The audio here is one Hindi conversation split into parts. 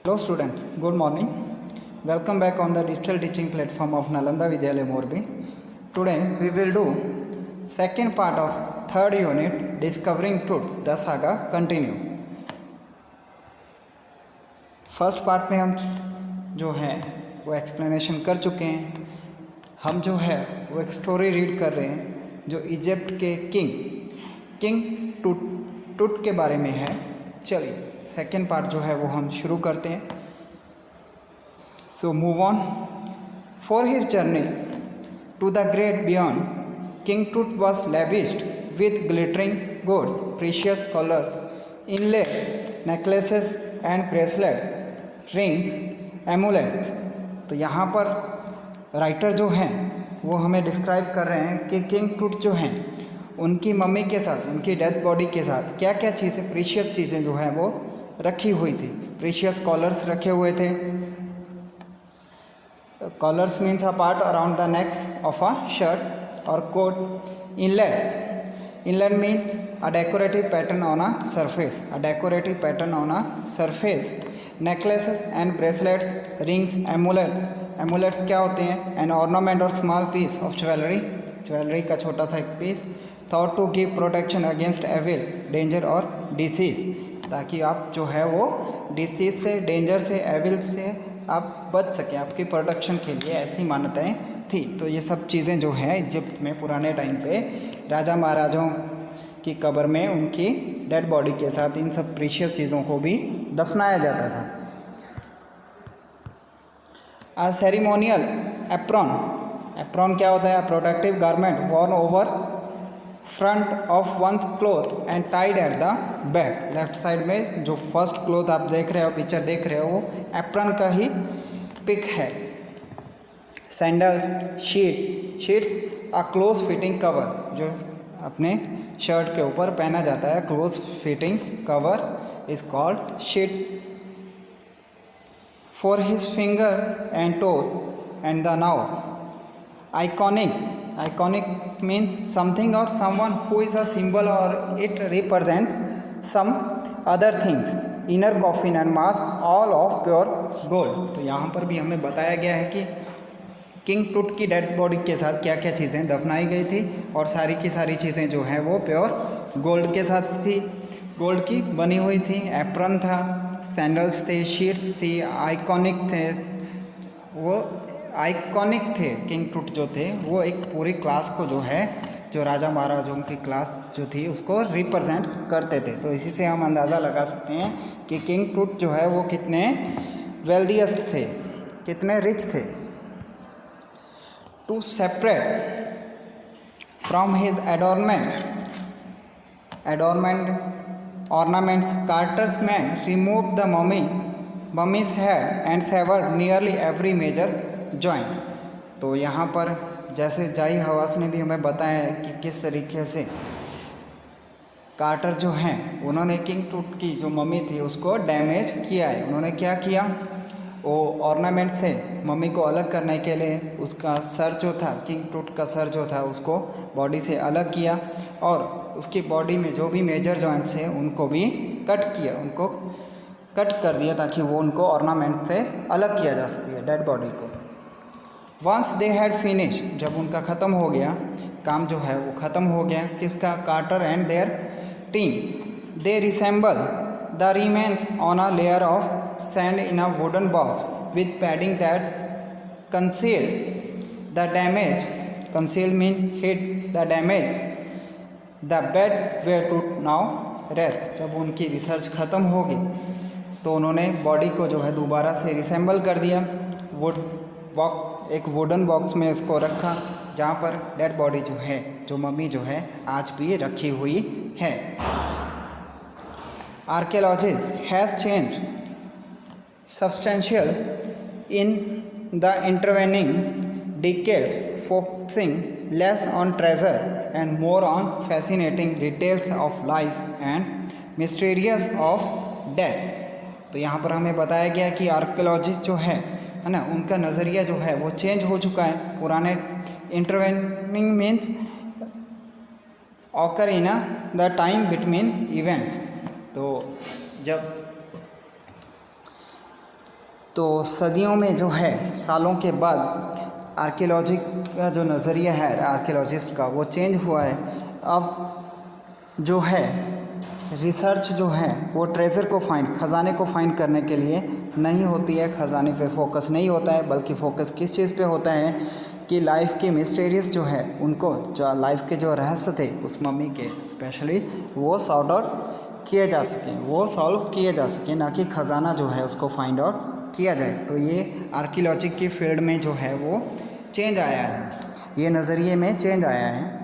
Hello students, good morning. Welcome back on the digital teaching platform of Nalanda Vidyalaya Morbi. Today we will do second part of third unit Discovering Truth, the saga continue. First part में हम जो है वो एक्सप्लेनेशन कर चुके हैं. हम जो है वो एक स्टोरी रीड कर रहे हैं जो इजिप्ट के किंग टूट के बारे में है. चलिए सेकेंड पार्ट जो है वो हम शुरू करते हैं. So move on. For his journey to the great beyond, king Tut was lavished with glittering goods, precious colors, inlaid necklaces and bracelets, rings, amulets. तो यहाँ पर राइटर जो हैं वो हमें डिस्क्राइब कर रहे हैं कि किंग टूट जो हैं उनकी मम्मी के साथ, उनकी डेड बॉडी के साथ क्या क्या चीज़ें, प्रीशियस चीज़ें जो हैं वो रखी हुई थी. प्रीशियस कॉलर्स रखे हुए थे. Collars means a part around the neck of a shirt और coat. Inlet means a decorative pattern on a surface, necklaces and bracelets, rings, amulets क्या होते हैं? एन ऑर्नामेंट और स्मॉल पीस ऑफ ज्वेलरी का छोटा सा एक पीस. Thought to give protection against evil, danger और डिसीज़, ताकि आप जो है वो डिसीज़ से, डेंजर से, एविल से आप बच सकें, आपकी प्रोटेक्शन के लिए ऐसी मान्यताएं थी. तो ये सब चीज़ें जो हैं इजिप्ट में पुराने टाइम पे राजा महाराजाओं की कब्र में उनकी डेड बॉडी के साथ इन सब प्रीशियस चीज़ों को भी दफनाया जाता था. अ सेरिमोनियल एप्रॉन क्या होता है? Protective garment worn over front of one's cloth and tied at the back. Left side में जो फर्स्ट क्लोथ आप देख रहे हो, पिक्चर देख रहे हो, वो एप्रॉन का ही पिक है. Sandals, sheets a close fitting cover, जो अपने शर्ट के ऊपर पहना जाता है, close fitting cover is called sheet. For his finger and toe and the now. Iconic means something or someone who is a symbol or it represents some other things. Inner coffin and mask all of pure gold. तो यहाँ पर भी हमें बताया गया है कि किंग टूट की डेड बॉडी के साथ क्या क्या चीज़ें दफनाई गई थी और सारी की सारी चीज़ें जो हैं वो प्योर गोल्ड के साथ थी, गोल्ड की बनी हुई थी. एप्रन था, सैंडल्स थे, शीट्स थी, आइकॉनिक थे. किंग टूट जो थे वो एक पूरी क्लास को जो है, जो राजा महाराजाओं की क्लास जो थी उसको रिप्रेजेंट करते थे. तो इसी से हम अंदाज़ा लगा सकते हैं कि किंग टूट जो है वो कितने वेल्दियस्ट थे, कितने रिच थे. To separate from his ornaments, Carter's men removed the mummy's head and severed nearly every major joint. तो यहाँ पर जैसे जाई हवास ने भी हमें बताया है कि किस तरीके से कार्टर जो हैं उन्होंने किंग टूट की जो मम्मी थी उसको डैमेज किया है. उन्होंने क्या किया? वो ऑर्नामेंट से मम्मी को अलग करने के लिए उसका सर जो था, किंग टूट का सर जो था, उसको बॉडी से अलग किया और उसकी बॉडी में जो भी मेजर जॉइंट्स हैं उनको भी कट किया, उनको कट कर दिया ताकि वो उनको ऑर्नामेंट से अलग किया जा सके डेड बॉडी को. वंस दे हैड फिनिश्ड, जब उनका ख़त्म हो गया, काम जो है वो ख़त्म हो गया. किसका? Carter and their team. They resemble the remains on a layer of sand in a wooden box with padding that concealed the damage. Conceal mean hid the damage. The bed where to now rest. जब उनकी रिसर्च ख़त्म होगी तो उन्होंने बॉडी को जो है दोबारा से रिसेंबल कर दिया. एक वुडन बॉक्स में इसको रखा जहाँ पर डेड बॉडी जो है, जो मम्मी जो है आज भी रखी हुई है. Archaeologists has changed substantial in the intervening decades, focusing less on treasure and more on fascinating details of life and mysterious of death. तो यहाँ पर हमें बताया गया कि आर्कियोलॉजिस्ट जो है ना, उनका नज़रिया जो है वो चेंज हो चुका है. पुराने intervening means occur in the time between events. तो जब तो सदियों में जो है, सालों के बाद आर्कियोलॉजी का जो नज़रिया है आर्कियोलॉजिस्ट का वो चेंज हुआ है। अब जो है रिसर्च जो है वो ट्रेजर को खजाने को फाइंड करने के लिए नहीं होती है, खजाने पे फोकस नहीं होता है, बल्कि फोकस किस चीज़ पे होता है कि लाइफ के मिस्टीरियस जो है उनको, जो लाइफ के जो रहस्य थे उस मम्मी के स्पेशली, वो सॉर्ट आउट किए जा सकें, वो सॉल्व किए जा सकें, ना कि खजाना जो है उसको फाइंड आउट किया जाए। तो ये आर्कियोलॉजी की फील्ड में जो है वो चेंज आया है, ये नज़रिए में चेंज आया है।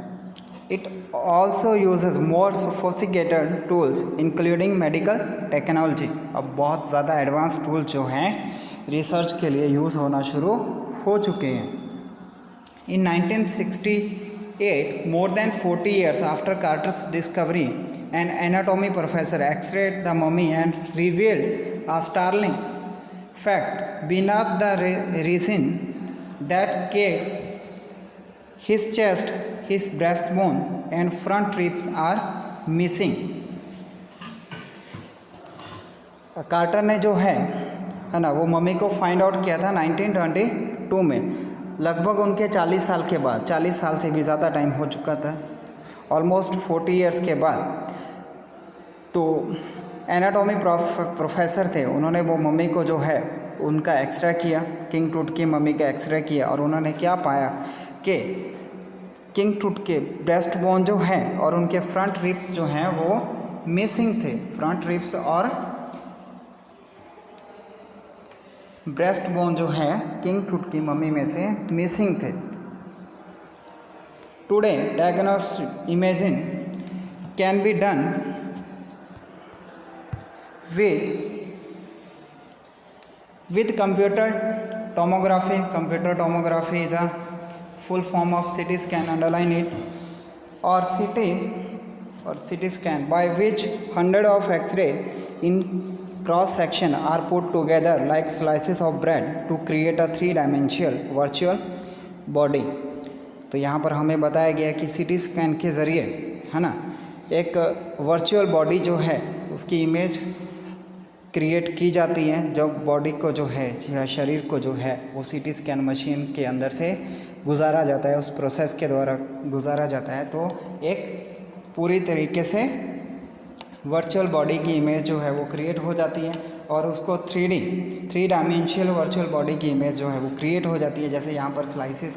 It also uses more sophisticated tools including medical technology। अब बहुत ज़्यादा एडवांस टूल जो हैं रिसर्च के लिए यूज़ होना शुरू हो चुके हैं। In 1968, more than 40 years after Carter's discovery, an anatomy professor x-rayed the mummy and revealed a startling fact: beneath the resin that caked his chest, his breastbone and front ribs are missing। Carter ने जो है ना वो मम्मी को फाइंड आउट किया था 1922 में, लगभग उनके 40 साल के बाद, 40 साल से भी ज़्यादा टाइम हो चुका था, ऑलमोस्ट 40 इयर्स के बाद। तो एनाटॉमी प्रोफेसर थे, उन्होंने वो मम्मी को जो है उनका एक्सरे किया, किंग टूट की मम्मी का एक्सरे किया, और उन्होंने क्या पाया कि किंग टूट के ब्रेस्ट बोन जो है और उनके फ्रंट रिब्स जो हैं वो मिसिंग थे। फ्रंट रिब्स और ब्रेस्ट बोन जो है किंग टूट की मम्मी में से मिसिंग थे। Today diagnostic imaging can be done with computer tomography। Computer tomography is a full form of CT scan, underline it, or CT scan, by which hundred of X-ray in cross section are put together like slices of bread to create a three-dimensional virtual body। तो यहाँ पर हमें बताया गया कि CT स्कैन के ज़रिए, है ना, एक वर्चुअल बॉडी जो है उसकी इमेज क्रिएट की जाती है। जब बॉडी को जो है या शरीर को जो है वो CT स्कैन मशीन के अंदर से गुजारा जाता है, उस प्रोसेस के द्वारा गुजारा जाता है, तो एक पूरी तरीके से वर्चुअल बॉडी की इमेज जो है वो क्रिएट हो जाती है, और उसको 3 डायमेंशनल वर्चुअल बॉडी की इमेज जो है वो क्रिएट हो जाती है। जैसे यहाँ पर स्लाइसिस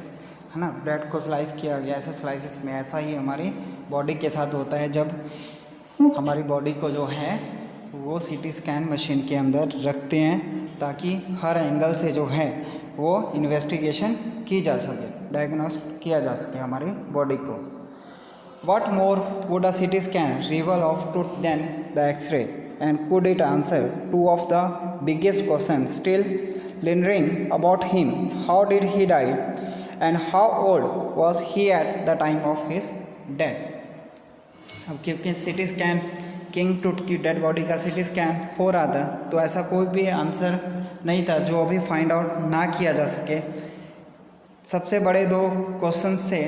है ना, ब्रेड को स्लाइस किया गया ऐसे स्लाइसिस में, ऐसा ही हमारी बॉडी के साथ होता है जब हमारी बॉडी को जो है वो CT स्कैन मशीन के अंदर रखते हैं, ताकि हर एंगल से जो है वो इन्वेस्टिगेशन की जा सके, डायग्नोस किया जा सके हमारी बॉडी को। What more would a CT scan reveal of truth than the X-ray? And could it answer two of the biggest questions still lingering about him? How did he die? And how old was he at the time of his death? अब क्योंकि CT स्कैन, किंग टूट की डेड बॉडी का CT स्कैन हो रहा था, तो ऐसा कोई भी आंसर नहीं था जो अभी फाइंड आउट ना किया जा सके। सबसे बड़े 2 क्वेश्चंस थे,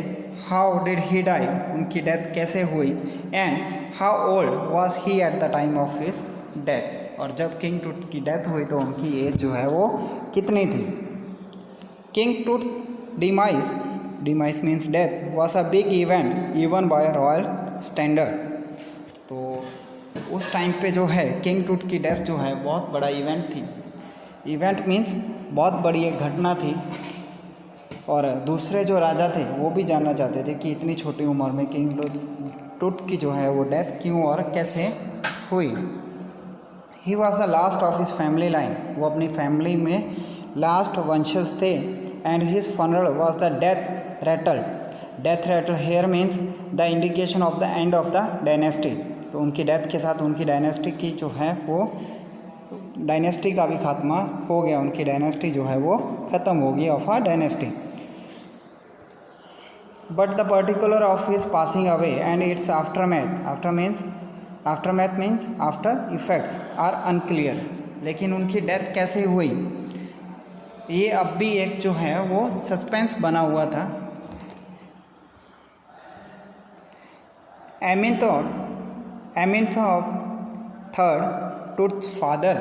हाउ डिड ही डाई, उनकी डेथ कैसे हुई, and how old was he at the time of his death, और जब किंग टूट की डेथ हुई तो उनकी एज जो है वो कितनी थी। किंग टूट demise means death was a big event even bye royal standard. तो उस टाइम पे जो है किंग टूट की डेथ जो है बहुत बड़ा इवेंट थी। इवेंट मीन्स बहुत बड़ी एक घटना थी, और दूसरे जो राजा थे वो भी जानना चाहते थे कि इतनी छोटी उम्र में किंग टूट की जो है वो डेथ क्यों और कैसे हुई। He was the last of his family line, वो अपनी फैमिली में लास्ट वंशज थे, and his funeral was the death rattle. Death rattle here means the indication of the end of the dynasty. तो उनकी डेथ के साथ उनकी डायनेस्टी की जो है वो डायनेस्टी का भी खात्मा हो गया, उनकी डायनेस्टी जो है वो ख़त्म हो गई, of a dynasty. But the particular of his passing away and its aftermath means after effects are unclear. लेकिन उनकी डेथ कैसे हुई ये अब भी एक जो है वो सस्पेंस बना हुआ था। Amenhotep III, Tut's father,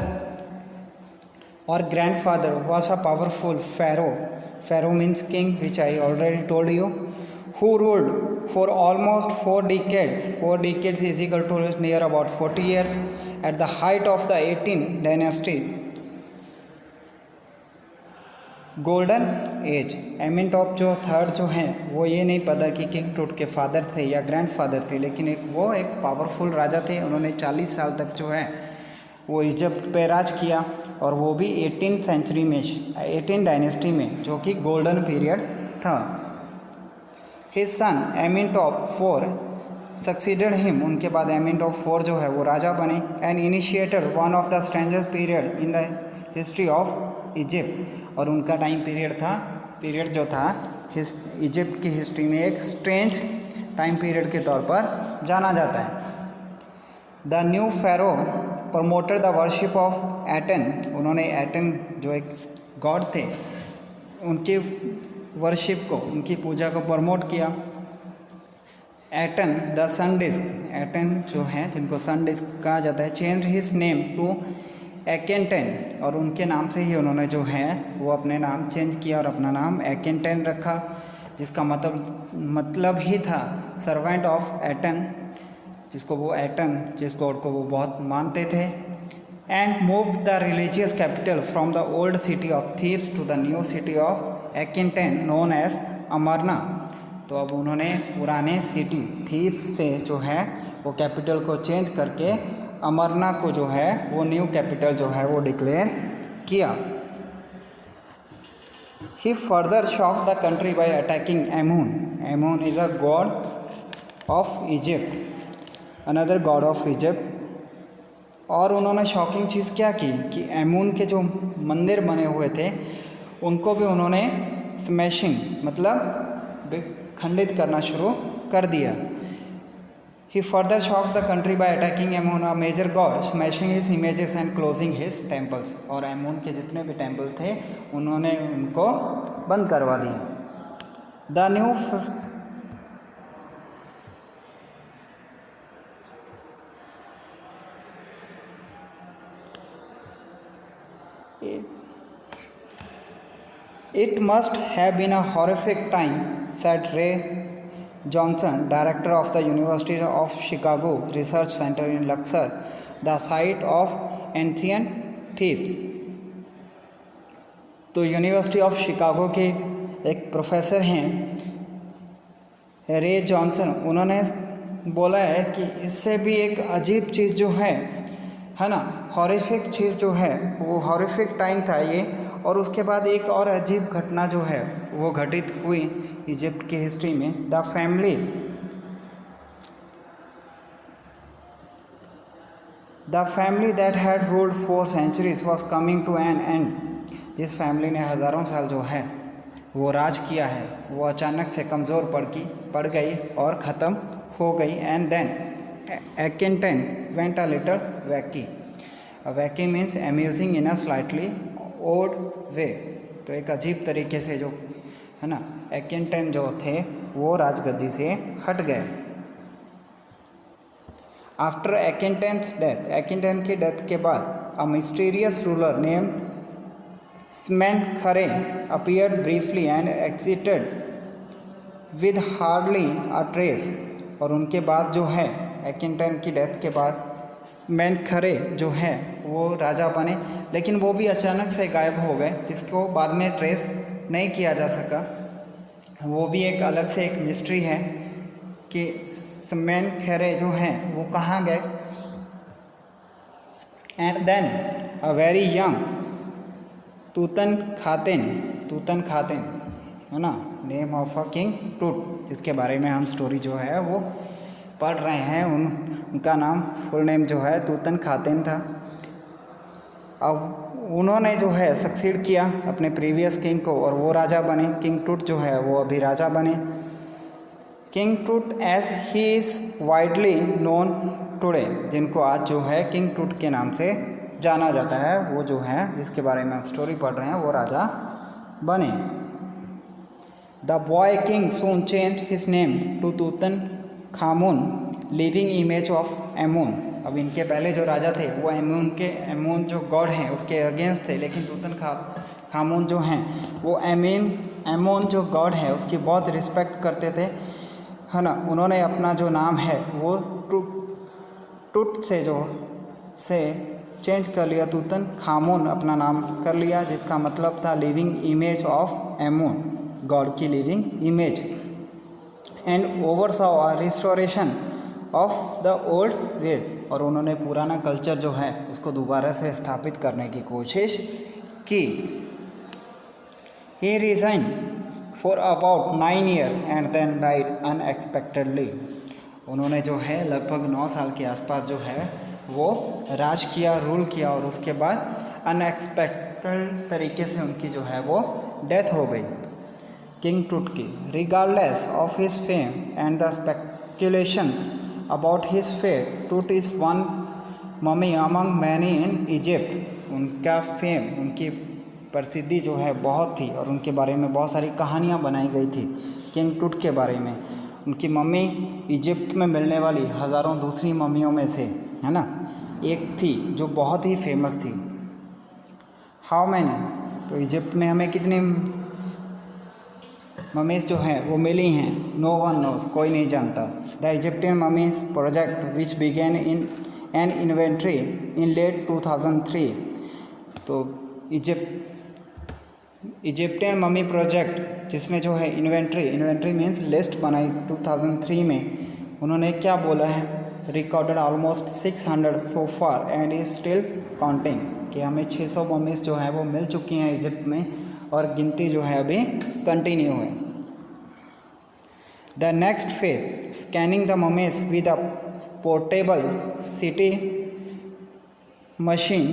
Or grandfather was a powerful pharaoh. Pharaoh means king, which I already told you, who ruled for almost 4 decades. 4 decades is equal to near about 40 years at the height of the 18th dynasty. Golden age. Amenhotep जो थर्ड जो हैं वो ये नहीं पता कि किंग टूट के फादर थे या ग्रैंडफादर थे, लेकिन एक पावरफुल राजा थे। उन्होंने 40 साल तक जो है वो इजिप्ट पे राज किया, और वो भी 18th सेंचुरी में, 18 डायनेस्टी में, जो कि गोल्डन पीरियड था। His son Amenhotep 4 succeeded him. उनके बाद एमिनटॉप 4 जो है वो राजा बने। And initiated one of the strangest period in the history of Egypt. और उनका टाइम पीरियड जो था इजिप्ट की हिस्ट्री में एक स्ट्रेंज टाइम पीरियड के तौर पर जाना जाता है। The new pharaoh promoted the worship of Aten. उन्होंने एटन जो एक गॉड थे उनके वर्शिप को, उनकी पूजा को प्रमोट किया। Aten the sun disc, Aten जो हैं जिनको सन डिस्क कहा जाता है, change his name to Akhenaten. और उनके नाम से ही उन्होंने जो है वो अपने नाम चेंज किया और अपना नाम एकेनटेन रखा, जिसका मतलब ही था सर्वेंट ऑफ एटन, जिसको वो एटन, जिस गॉड को वो बहुत मानते थे। And move the religious capital from the old city of Thebes to the new city of Akhetaten known as Amarna. तो अब उन्होंने पुराने सिटी थीव्स से जो है वो कैपिटल को चेंज करके अमरना को जो है वो न्यू कैपिटल जो है वो डिक्लेयर किया। He further shock the country by attacking Amun. Amun is a god of Egypt, another god of Egypt. और उन्होंने शॉकिंग चीज़ क्या की कि एमून के जो मंदिर बने हुए थे उनको भी उन्होंने स्मैशिंग मतलब खंडित करना शुरू कर दिया। He further shocked the country by attacking Ammon, a major god, smashing his images and closing his temples. और एमोन के जितने भी टेम्पल थे उन्होंने उनको बंद करवा दिया। The new It must have been a horrific time, said Ray Johnson, director of the University of Chicago Research Center in Luxor, the site of ancient Thebes. तो यूनिवर्सिटी ऑफ शिकागो के एक प्रोफेसर हैं रे जॉनसन, उन्होंने बोला है कि इससे भी एक अजीब चीज़ जो है ना, हॉरिफिक चीज़ जो है वो हॉरिफिक टाइम था ये। और उसके बाद एक और अजीब घटना जो है वो घटित हुई इजिप्ट की हिस्ट्री में। The family that had ruled 4 centuries was coming to an end. जिस फैमिली ने हज़ारों साल जो है वो राज किया है वो अचानक से कमज़ोर पड़ गई और ख़त्म हो गई। And then Akhenaten went a little wacky. Wacky means amusing in a slightly odd way. तो एक अजीब तरीके से जो है ना एकेनटेन जो थे वो राजगद्दी से हट गए। आफ्टर एकेनटेन्स डेथ, एकेनटेन की डेथ के बाद a mysterious ruler name Smenkhkare appeared briefly and exited with hardly a trace. और उनके बाद जो है एकेनटेन की डेथ के बाद स्मेनखरे जो है वो राजा बने, लेकिन वो भी अचानक से गायब हो गए, जिसको बाद में ट्रेस नहीं किया जा सका। वो भी एक अलग से एक मिस्ट्री है कि स्मेनखरे जो हैं वो कहाँ गए। And then a very young Tutankhaten है ना, नेम ऑफ अ किंग टूट, जिसके बारे में हम स्टोरी जो है वो पढ़ रहे हैं। उनका नाम फुल नेम जो है तूतनखातेन था। अब उन्होंने जो है सक्सीड किया अपने प्रीवियस किंग को और वो राजा बने। किंग टूट जो है वो अभी राजा बने। King Tut as he is widely known today, जिनको आज जो है किंग टूट के नाम से जाना जाता है, वो जो है जिसके बारे में हम स्टोरी पढ़ रहे हैं वो राजा बने। The boy king soon change his name to Tutankhamun, living image of Amun. अब इनके पहले जो राजा थे वो एमून जो गॉड हैं उसके अगेंस्ट थे, लेकिन खामून जो हैं वो एमून जो गॉड है उसकी बहुत रिस्पेक्ट करते थे, है ना। उन्होंने अपना जो नाम है वो टुट से चेंज कर लिया, तूतन खामून अपना नाम कर लिया, जिसका मतलब था living image of Amun, god की living image. And oversaw restoration of the old ways, और उन्होंने पुराना कल्चर जो है उसको दोबारा से स्थापित करने की कोशिश की। He reigned for about 9 years and then died unexpectedly. उन्होंने जो है लगभग 9 साल के आसपास जो है वो राज किया, रूल किया, और उसके बाद अनएक्सपेक्टेड तरीके से उनकी जो है वो डेथ हो गई। किंग टूट की, regardless of his fame and the speculations about his fate, Tut is one mummy among many in Egypt. उनका फेम, उनकी प्रसिद्धि जो है बहुत थी, और उनके बारे में बहुत सारी कहानियाँ बनाई गई थी किंग टूट के बारे में। उनकी मम्मी इजिप्ट में मिलने वाली हज़ारों दूसरी मम्मियों में से, है ना, एक थी जो बहुत ही फेमस थी। हाउ मैनी, तो इजिप्ट में हमें कितनी ममीज़ जो हैं वो मिली हैं? नो वन नोज, कोई नहीं जानता। The Egyptian mummies project which began in an inventory in late 2003। तो इजिप्टियन ममी प्रोजेक्ट जिसने जो है इन्वेंट्री मीन्स लिस्ट बनाई 2003 में, उन्होंने क्या बोला है? Recorded almost 600 so far and is still counting, कि हमें 600 ममीज़ जो हैं वो मिल चुकी हैं इजिप्ट में, और गिनती जो है अभी कंटिन्यू है। The next phase, scanning the mummies with a portable city machine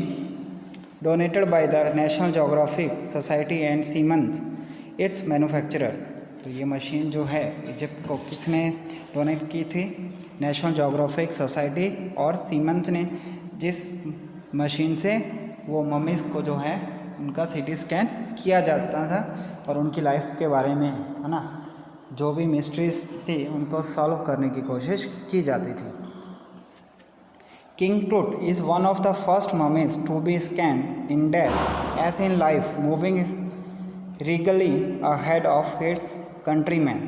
donated by the national geographic society and siemens it's manufacturer. तो ये मशीन जो है इजिप्ट को किसने डोनेट की थी? नेशनल जोग्राफिक सोसाइटी और सीमेंस ने, जिस मशीन से वो ममीज़ को जो है उनका सिटी स्कैन किया जाता था, और उनकी लाइफ के बारे में, है ना, जो भी मिस्ट्रीज थी उनको सॉल्व करने की कोशिश की जाती थी। King Tut is one of the first mummies to be scanned in death as in life, moving regally ahead of its countrymen।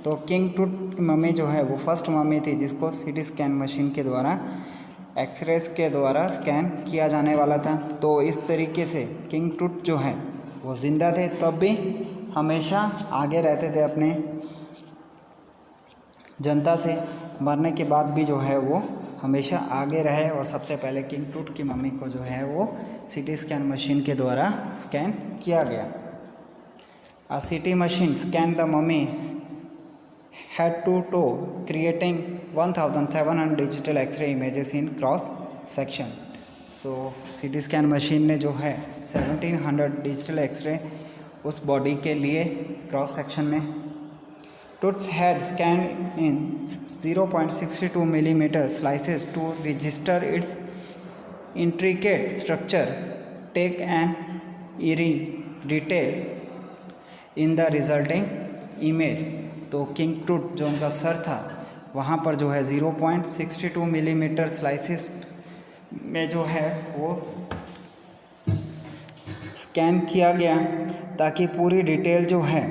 तो किंग टूट की मम्मी जो है वो फर्स्ट मम्मी थी जिसको सिटी स्कैन मशीन के द्वारा, एक्सरेज के द्वारा स्कैन किया जाने वाला था। तो इस तरीके से किंग टूट जो है वो ज़िंदा थे तब भी हमेशा आगे रहते थे अपने जनता से, मरने के बाद भी जो है वो हमेशा आगे रहे, और सबसे पहले किंग टूट की मम्मी को जो है वो सिटी स्कैन मशीन के द्वारा स्कैन किया गया। A CT machine scan the mummy head to toe, creating 1700 digital x ray images in cross section. तो सिटी स्कैन मशीन ने जो है 1700 डिजिटल एक्सरे उस बॉडी के लिए क्रॉस सेक्शन में। Tut's had scanned in 0.62 millimeter slices to register its intricate structure, take an eerie detail in the resulting image। तो किंग टूट जो उनका सर था वहाँ पर जो है 0.62 मिलीमीटर स्लाइसिस में जो है वो स्कैन किया गया, ताकि पूरी डिटेल जो है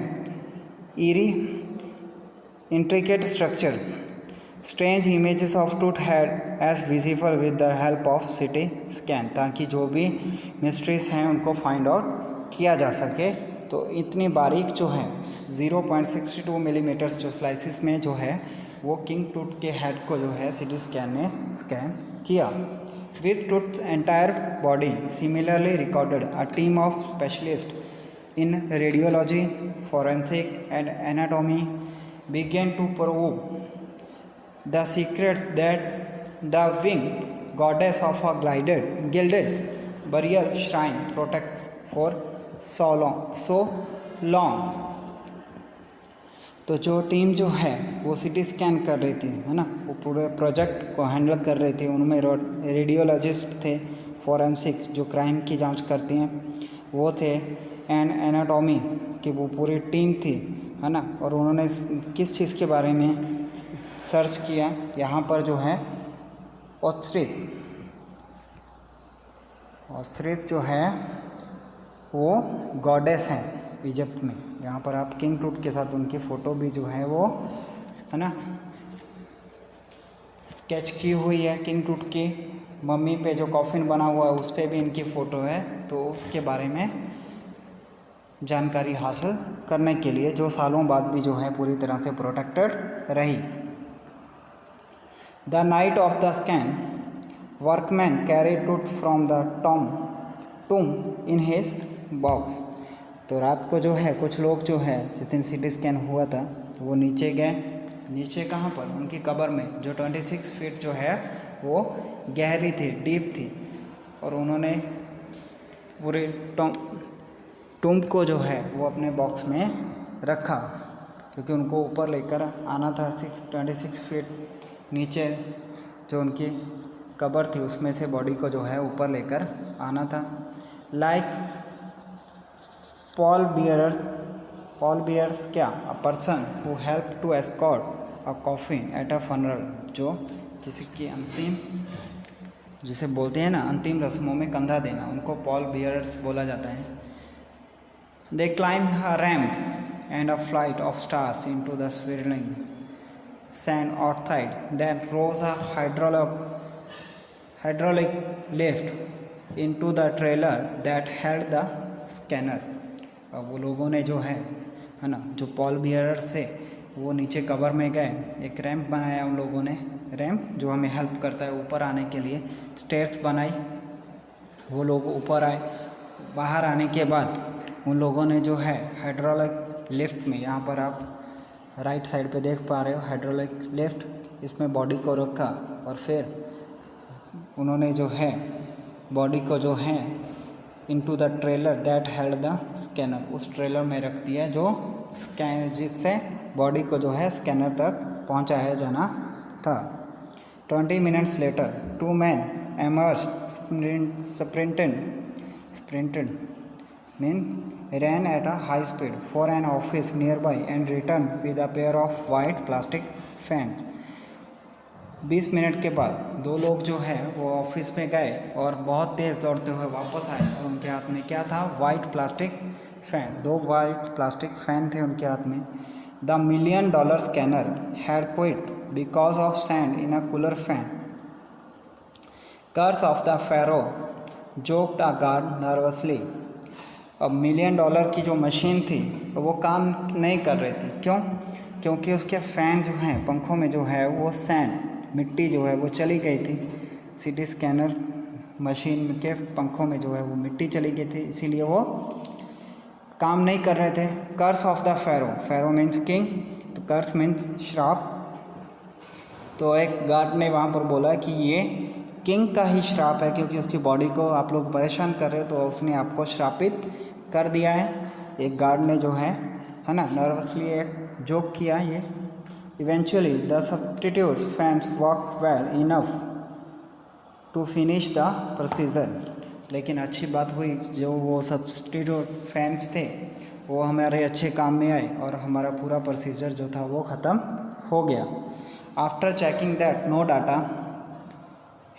eerie intricate structure, strange images of tooth head as visible with the help of CT scan, ताकि जो भी मिस्ट्रीज हैं उनको फाइंड आउट किया जा सके। तो इतनी बारीक जो है 0.62 मिलीमीटर्स जो स्लाइसिस में जो है वो किंग टूथ के हेड को जो है CT स्कैन ने स्कैन किया। With tooths entire body similarly recorded, a team of specialist in radiology, forensic and anatomy began to probe the secret that the winged goddess of a gilded burial shrine protect for so long। तो जो टीम जो है वो सिटी स्कैन कर रही थी, है ना, वो पूरे प्रोजेक्ट को हैंडल कर रही थी। उनमें रेडियोलॉजिस्ट थे, फोरेंसिक जो क्राइम की जांच करती हैं वो थे, एंड एनाटॉमी की वो पूरी टीम थी, है ना। और उन्होंने किस चीज़ के बारे में सर्च किया? यहाँ पर जो है ऑस्ट्रिच। ऑस्ट्रिच जो है वो गॉडेस हैं इजिप्ट में। यहाँ पर आप किंग टूट के साथ उनकी फ़ोटो भी जो है वो है ना स्केच की हुई है। किंग टूट की मम्मी पे जो कॉफिन बना हुआ है उस पर भी इनकी फ़ोटो है। तो उसके बारे में जानकारी हासिल करने के लिए जो सालों बाद भी जो है पूरी तरह से प्रोटेक्टेड रही। The night of the scan workmen carry Tut from the tomb in his box. तो रात को जो है कुछ लोग जो है जिस दिन सीटी स्कैन हुआ था वो नीचे गए। नीचे कहाँ पर? उनकी कब्र में, जो 26 फीट जो है वो गहरी थी, डीप थी। और उन्होंने पूरे टूम को जो है वो अपने बॉक्स में रखा, क्योंकि उनको ऊपर लेकर आना था। 26 फीट नीचे जो उनकी कब्र थी उसमें से बॉडी को जो है ऊपर लेकर आना था। लाइक पॉल बियर्स क्या? A person who help to escort a coffin at a funeral. जो किसी की अंतिम, जिसे बोलते हैं ना अंतिम रस्मों में कंधा देना, उनको पॉल बियर्स बोला जाता है। They climb a ramp and a flight of stairs into the swirling sand outside, then rose a hydraulic lift into the trailer that held the scanner। अब वो लोगों ने जो है ना, जो पॉल बियरर से वो नीचे कब्र में गए, एक रैंप बनाया उन लोगों ने, रैंप जो हमें हेल्प करता है ऊपर आने के लिए। स्टेयर्स बनाई, वो लोग ऊपर आए। बाहर आने के बाद उन लोगों ने जो है हाइड्रोलिक लिफ्ट में, यहाँ पर आप राइट साइड पे देख पा रहे हो हाइड्रोलिक लिफ्ट, इसमें बॉडी को रखा और फिर उन्होंने जो है बॉडी को जो है into the trailer that held the scanner, उस ट्रेलर में रख दिया जो जिससे बॉडी को जो है स्कैनर तक पहुंचाया जाना था। 20 minutes later, 2 men emerged, sprinted ran at a high speed for an office nearby and returned with a pair of white plastic fans। 20 minute के बाद दो लोग जो है वो ऑफिस में गए और बहुत तेज़ दौड़ते हुए वापस आए और उनके हाथ में क्या था? White plastic fan. 2 white plastic fan थे उनके हाथ में। The $1 million scanner had quit because of sand in a cooler fan. Curse of the pharaoh joked a guard nervously. अब $1 million की जो मशीन थी वो काम नहीं कर रही थी। क्यों? क्योंकि उसके फ़ैन जो हैं, पंखों में जो है वो सैंड, मिट्टी जो है वो चली गई थी। सीटी स्कैनर मशीन के पंखों में जो है वो मिट्टी चली गई थी, इसीलिए वो काम नहीं कर रहे थे। Curse of the pharaoh, pharaoh means king, तो कर्स मीन्स श्राप। तो एक गार्ड ने वहाँ पर बोला कि ये किंग का ही श्राप है, क्योंकि उसकी बॉडी को आप लोग परेशान कर रहे हो, तो उसने आपको श्रापित कर दिया है। एक गार्ड ने जो है ना नर्वसली एक जोक किया ये। Eventually the substitute fans worked well enough to finish the procedure. लेकिन अच्छी बात हुई, जो वो सब्स्टिट्यूट फैंस थे वो हमारे अच्छे काम में आए और हमारा पूरा प्रोसीजर जो था वो ख़त्म हो गया। After checking that no data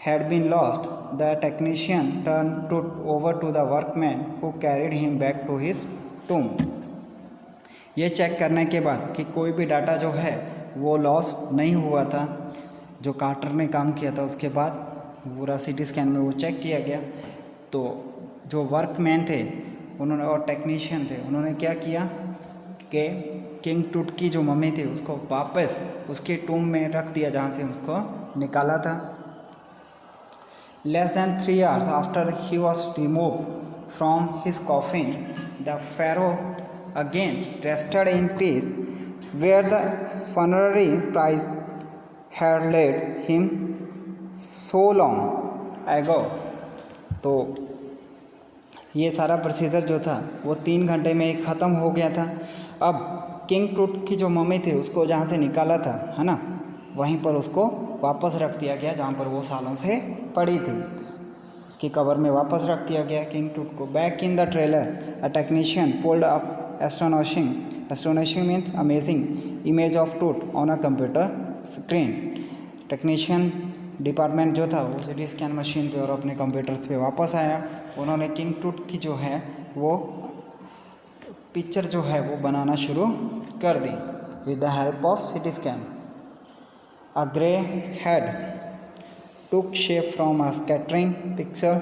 had been lost, the technician turned over to the workman who carried him back to his tomb। ये चेक करने के बाद कि कोई भी डाटा जो है वो लॉस नहीं हुआ था, जो कार्टर ने काम किया था, उसके बाद पूरा सीटी स्कैन में वो चेक किया गया। तो जो वर्कमैन थे उन्होंने और टेक्नीशियन थे, उन्होंने क्या किया कि किंग टूट की जो मम्मी थी उसको वापस उसके टूम में रख दिया जहाँ से उसको निकाला था। Less than 3 hours after he was removed from his coffin, the pharaoh again rested in peace where the funerary priest had laid him so long ago। तो ये सारा प्रोसीजर जो था वो 3 घंटे में ही ख़त्म हो गया था। अब किंग टूट की जो मम्मी थी उसको जहाँ से निकाला था, है ना, वहीं पर उसको वापस रख दिया गया जहाँ पर वो सालों से पड़ी थी। उसकी कब्र में वापस रख दिया गया किंग टूट को। Back in the trailer a technician pulled up astonishing means amazing image of Tut on a computer screen. Technician department जो था वो सिटी स्कैन मशीन पे और अपने कंप्यूटर्स पे वापस आया। उन्होंने किंग टूट की जो है वो पिक्चर जो है वो बनाना शुरू कर दी with the help of CT scan. A grey head took shape from a scattering pixel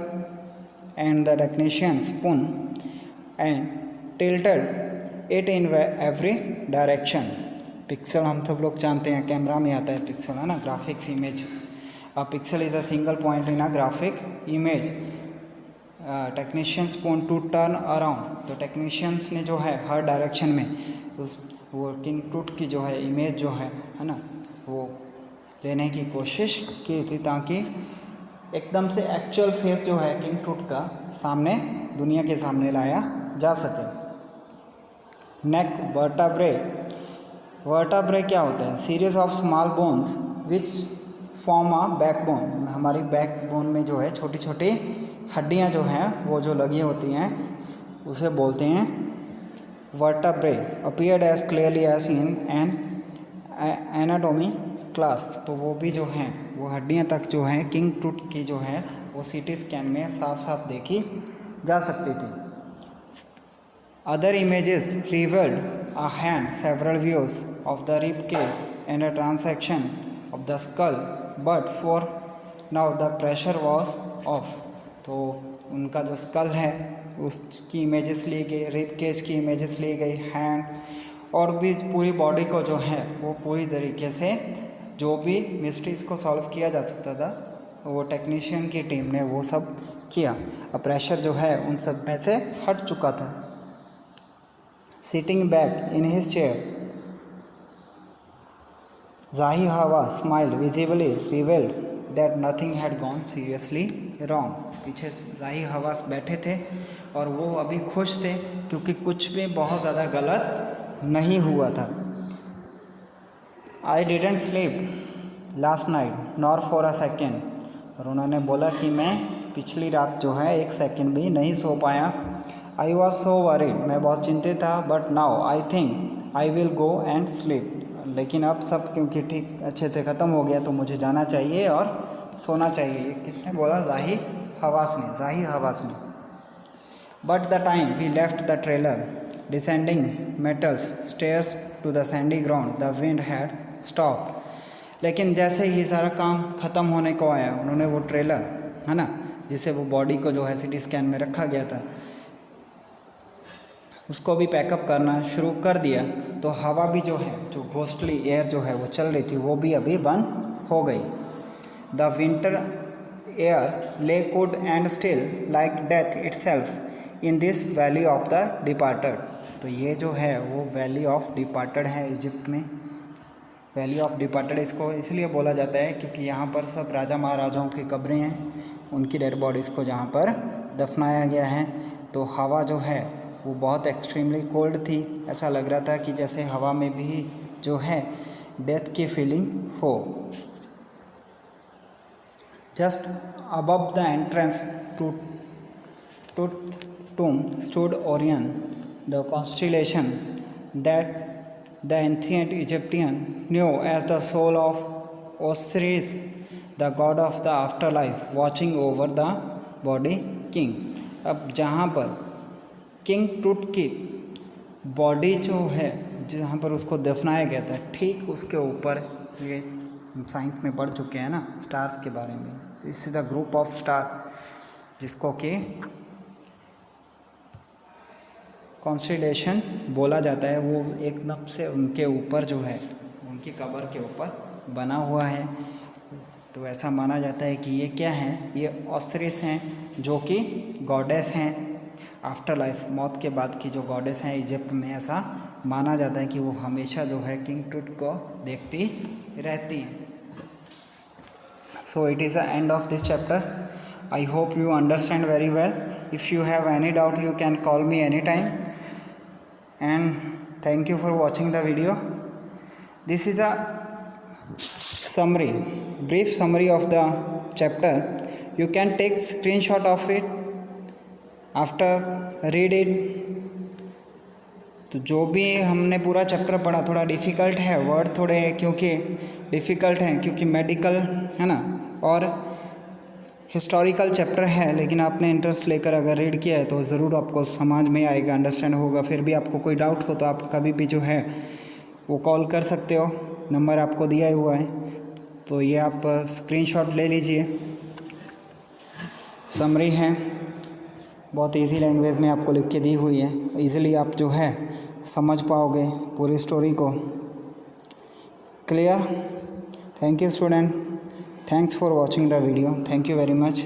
and the technician spun and tilted it in every direction। Pixel हम सब लोग जानते हैं कैमरा में आता है पिक्सल, है ना, graphics image. A pixel is a single point in a graphic image. Technicians spun to turn around, तो टेक्नीशियंस ने जो है हर डायरेक्शन में उस वो किंग टूट की जो है इमेज जो है ना, वो लेने की कोशिश की थी ताकि एकदम से एक्चुअल फेस जो है किंग टूट का सामने दुनिया के सामने लाया जा सके। नेक वर्टेब्रे, वर्टेब्रे क्या होता है? Series of small bones which form a backbone. हमारी बैकबोन में जो है छोटी छोटी हड्डियां जो हैं वो जो लगी होती हैं उसे बोलते हैं vertebrae. Appeared as clearly as in an anatomy class, तो वो भी जो हैं वो हड्डियां तक जो हैं किंग टूट की जो है वो सीटी स्कैन में साफ साफ देखी जा सकती थी। Other images revealed a hand, several views of the rib cage and a transaction of the skull, but for now the pressure was of. तो उनका जो स्कल है उसकी इमेजेस ली गई, रिब केस की इमेजेस ली गई, हैंड और भी पूरी बॉडी को जो है वो पूरी तरीके से जो भी मिस्ट्रीज़ को सॉल्व किया जा सकता था वो टेक्नीशियन की टीम ने वो सब किया। अब प्रेशर जो है उन सब में से हट चुका था। Sitting back in his chair, जाही हवा smile visibly revelled that nothing had gone seriously wrong. पीछे जाही हवास बैठे थे और वो अभी खुश थे क्योंकि कुछ भी बहुत ज़्यादा गलत नहीं हुआ था। I didn't sleep last night nor for a second, और उन्होंने बोला कि मैं पिछली रात जो है एक सेकेंड भी नहीं सो पाया। आई वॉज सो वरीड, मैं बहुत चिंतित था, but now I think I will go and sleep, लेकिन अब सब क्योंकि ठीक अच्छे से ख़त्म हो गया तो मुझे जाना चाहिए और सोना चाहिए। ये किसने बोला? जाही हवास ने, जाही हवास ने। But the time we left the trailer descending metals stairs to the sandy ground the wind had stop. लेकिन जैसे ही सारा काम ख़त्म होने को आया, उन्होंने वो ट्रेलर, है ना, जिसे वो बॉडी को जो है सिटी स्कैन में रखा गया था उसको भी पैकअप करना शुरू कर दिया, तो हवा भी जो है, जो घोस्टली एयर जो है वो चल रही थी, वो भी अभी बंद हो गई। द विंटर एयर ले could and still like death itself in this valley of the departed. तो ये जो है वो वैली ऑफ डिपार्टेड है इजिप्ट में। वैली ऑफ डिपार्टेड इसको इसलिए बोला जाता है क्योंकि यहाँ पर सब राजा महाराजाओं की कब्रें हैं, उनकी डेड बॉडीज़ को जहाँ पर दफनाया गया है। तो हवा जो है वो बहुत एक्सट्रीमली कोल्ड थी, ऐसा लग रहा था कि जैसे हवा में भी जो है डेथ की फीलिंग हो। Just above the entrance to tomb stood Orion, the constellation that the ancient Egyptian knew as the soul of Osiris, the god of the afterlife, watching over the body king। अब जहाँ पर किंग टूट की बॉडी जो है, जहाँ पर उसको दफनाया गया था, ठीक उसके ऊपर, ये साइंस में पढ़ चुके हैं ना स्टार्स के बारे में, this is the group of star जिसको कि कॉन्स्टेलेशन बोला जाता है, वो एकदम से उनके ऊपर जो है, उनकी कब्र के ऊपर बना हुआ है। तो ऐसा माना जाता है कि ये क्या हैं? ये ऑस्ट्रिस हैं, जो कि गॉडेस हैं, आफ्टर लाइफ, मौत के बाद की जो गॉडेस हैं इजिप्ट में। ऐसा माना जाता है कि वो हमेशा जो है किंग टूट को देखती रहती हैं। So it is the end of this chapter. I hope you understand very well. If you have any doubt, you can call me anytime. And thank you for watching the video. This is a summary, brief summary of the chapter. You can take screenshot of it after read it. तो जो भी हमने पूरा चैप्टर पढ़ा, थोड़ा डिफ़िकल्ट है, वर्ड थोड़े क्योंकि डिफ़िकल्ट हैं, क्योंकि मेडिकल है ना, और हिस्टोरिकल चैप्टर है, लेकिन आपने इंटरेस्ट लेकर अगर रीड किया है तो ज़रूर आपको समझ में आएगा, अंडरस्टैंड होगा। फिर भी आपको कोई डाउट हो तो आप कभी भी जो है वो कॉल कर सकते हो, नंबर आपको दिया हुआ है, तो ये आप स्क्रीनशॉट ले लीजिए। समरी है, बहुत इजी लैंग्वेज में आपको लिख के दी हुई है, इजीली आप जो है समझ पाओगे पूरी स्टोरी को। Clear? Thank you student, thanks for watching the video, thank you very much.